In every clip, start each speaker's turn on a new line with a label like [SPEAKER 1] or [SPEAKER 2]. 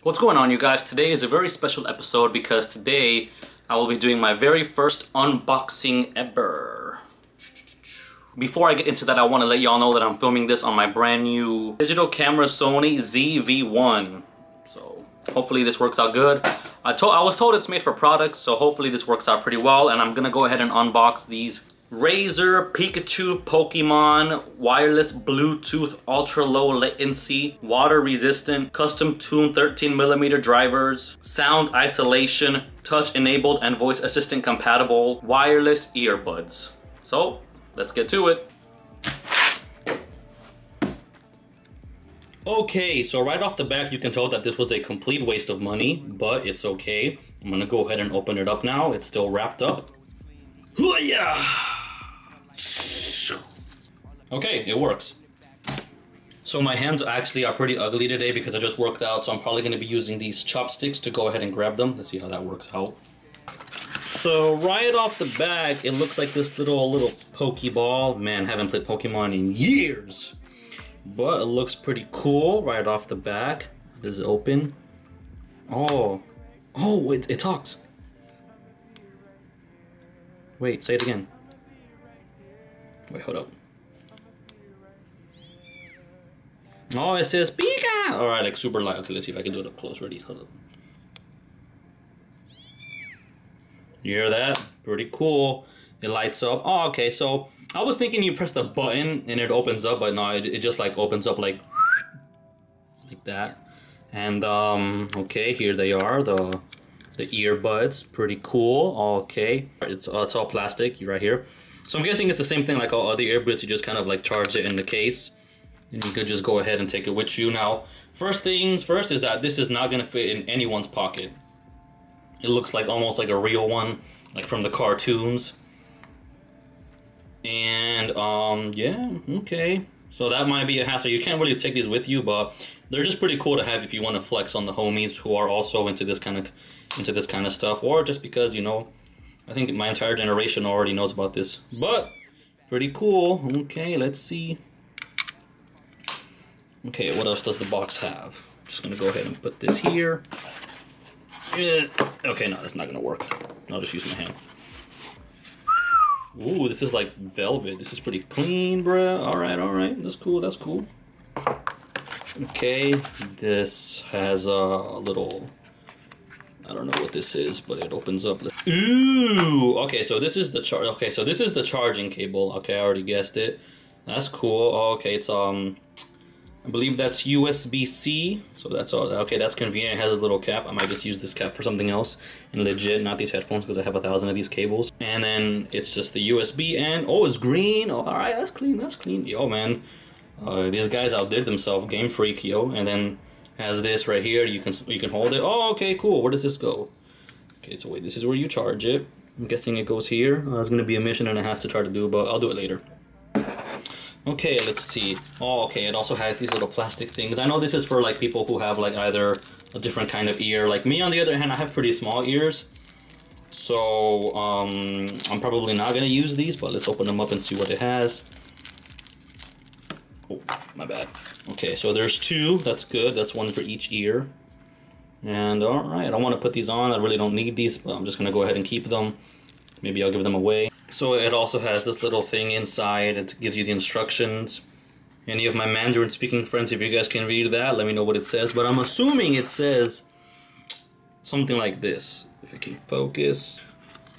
[SPEAKER 1] What's going on, you guys? Today is a very special episode because today I will be doing my very first unboxing ever. Before I get into that, I want to let y'all know that I'm filming this on my brand new digital camera Sony ZV-1. So hopefully this works out good. I was told it's made for products, so hopefully this works out pretty well. And I'm gonna go ahead and unbox these Razer Pikachu Pokemon wireless Bluetooth ultra low latency water resistant custom tuned 13mm drivers, sound isolation, touch enabled and voice assistant compatible wireless earbuds. So let's get to it. Okay, so right off the bat you can tell that this was a complete waste of money, but it's okay. I'm gonna go ahead and open it up now. It's still wrapped up. Okay, it works. So my hands actually are pretty ugly today because I just worked out, so I'm probably going to be using these chopsticks to go ahead and grab them. Let's see how that works out. So right off the bat, it looks like this little Pokeball. Man, haven't played Pokemon in years. But it looks pretty cool right off the back. Does it open? Oh, it talks. Wait, say it again. Wait, hold up. Oh, it says Pika! Alright, like super light. Okay, let's see if I can do it up close. Ready? Hold up. You hear that? Pretty cool. It lights up. Oh, okay, so I was thinking you press the button and it opens up, but no, it just like opens up like that. And okay, here they are, the earbuds. Pretty cool. Okay, it's all plastic right here. So I'm guessing it's the same thing like all other earbuds. You just kind of like charge it in the case. And you could just go ahead and take it with you. Now, first things first is that this is not gonna fit in anyone's pocket. It looks like almost like a real one, like from the cartoons. And yeah, okay. So that might be a hassle. You can't really take these with you, but they're just pretty cool to have if you want to flex on the homies who are also into this kind of stuff, or just because, you know, I think my entire generation already knows about this. But pretty cool. Okay, let's see. Okay, what else does the box have? Just gonna go ahead and put this here. Okay, no, that's not gonna work. I'll just use my hand. Ooh, this is like velvet. This is pretty clean, bruh. Alright, that's cool, that's cool. Okay, this has a little... I don't know what this is, but it opens up. Ooh, okay, so this is the so this is the charging cable. Okay, I already guessed it. That's cool. Oh, okay, it's I believe that's USB-C, so that's all. Okay, that's convenient. It has a little cap. I might just use this cap for something else, and legit, not these headphones, because I have 1,000 of these cables. And then it's just the USB, and oh, it's green. Oh, all right, that's clean. That's clean. Yo, man, these guys outdid themselves. Game Freak, yo. And then has this right here. You can hold it. Oh, okay, cool. Where does this go? Okay, so wait, this is where you charge it. I'm guessing it goes here. It's gonna be a mission and a half to try to do, but I'll do it later. Okay, let's see. Oh, okay, it also had these little plastic things. I know this is for like people who have like either a different kind of ear. Like me, on the other hand, I have pretty small ears. So, I'm probably not gonna use these, but let's open them up and see what it has. Oh, my bad. Okay, so there's two. That's good. That's one for each ear. And alright, I want to put these on. I really don't need these, but I'm just gonna go ahead and keep them. Maybe I'll give them away. So it also has this little thing inside. It gives you the instructions. Any of my Mandarin speaking friends, if you guys can read that, let me know what it says. But I'm assuming it says something like this. If it can focus.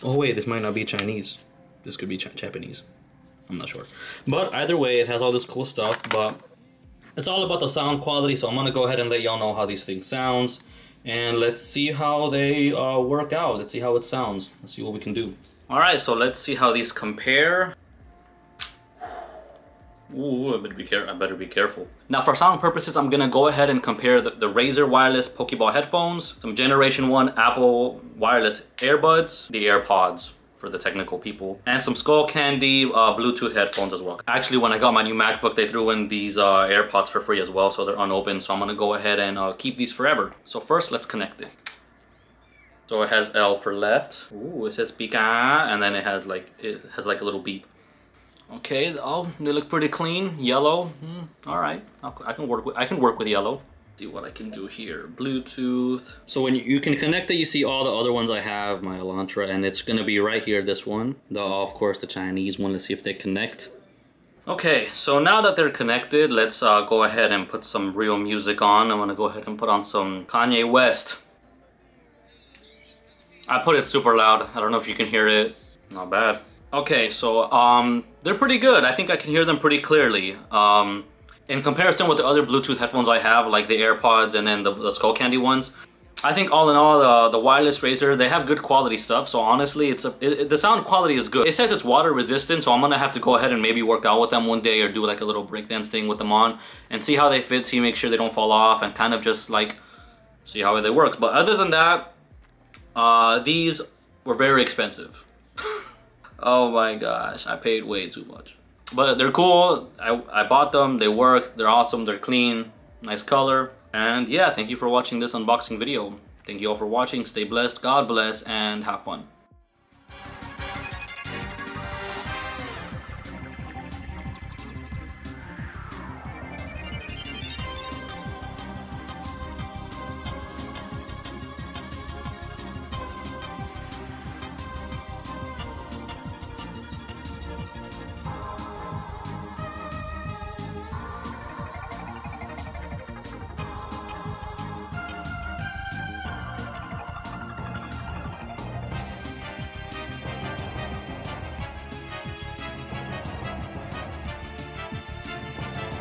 [SPEAKER 1] Oh wait, this might not be Chinese. This could be Japanese. I'm not sure. But either way, it has all this cool stuff. But it's all about the sound quality. So I'm going to go ahead and let y'all know how these things sounds. And let's see how they work out. Let's see how it sounds. Let's see what we can do. Alright, so let's see how these compare. Ooh, I better be careful. Now for sound purposes, I'm gonna go ahead and compare the Razer wireless Pokeball headphones, some Generation 1 Apple wireless earbuds, the AirPods for the technical people, and some Skullcandy Bluetooth headphones as well. Actually, when I got my new MacBook, they threw in these AirPods for free as well, so they're unopened, so I'm gonna go ahead and keep these forever. So first, let's connect it. So it has L for left. Ooh, it says Pika, and then it has like a little beep. Okay, oh, they look pretty clean. Yellow, all right. I can work with yellow. See what I can do here. Bluetooth. So when you can connect it, you see all the other ones I have, my Elantra, and it's gonna be right here, this one. Of course, the Chinese one. Let's see if they connect. Okay, so now that they're connected, let's go ahead and put some real music on. I'm gonna go ahead and put on some Kanye West. I put it super loud. I don't know if you can hear it. Not bad. Okay, so they're pretty good. I think I can hear them pretty clearly. In comparison with the other Bluetooth headphones I have, like the AirPods and then the Skullcandy ones, I think all in all, the wireless Razer, they have good quality stuff. So honestly, the sound quality is good. It says it's water resistant, so I'm gonna have to go ahead and maybe work out with them one day or do like a little breakdance thing with them on and see how they fit, see, make sure they don't fall off, and kind of just like see how they work. But other than that, these were very expensive. Oh my gosh, I paid way too much. But they're cool. I bought them, they work, they're awesome, they're clean, nice color. And yeah, thank you for watching this unboxing video. Thank you all for watching, stay blessed, God bless, and have fun.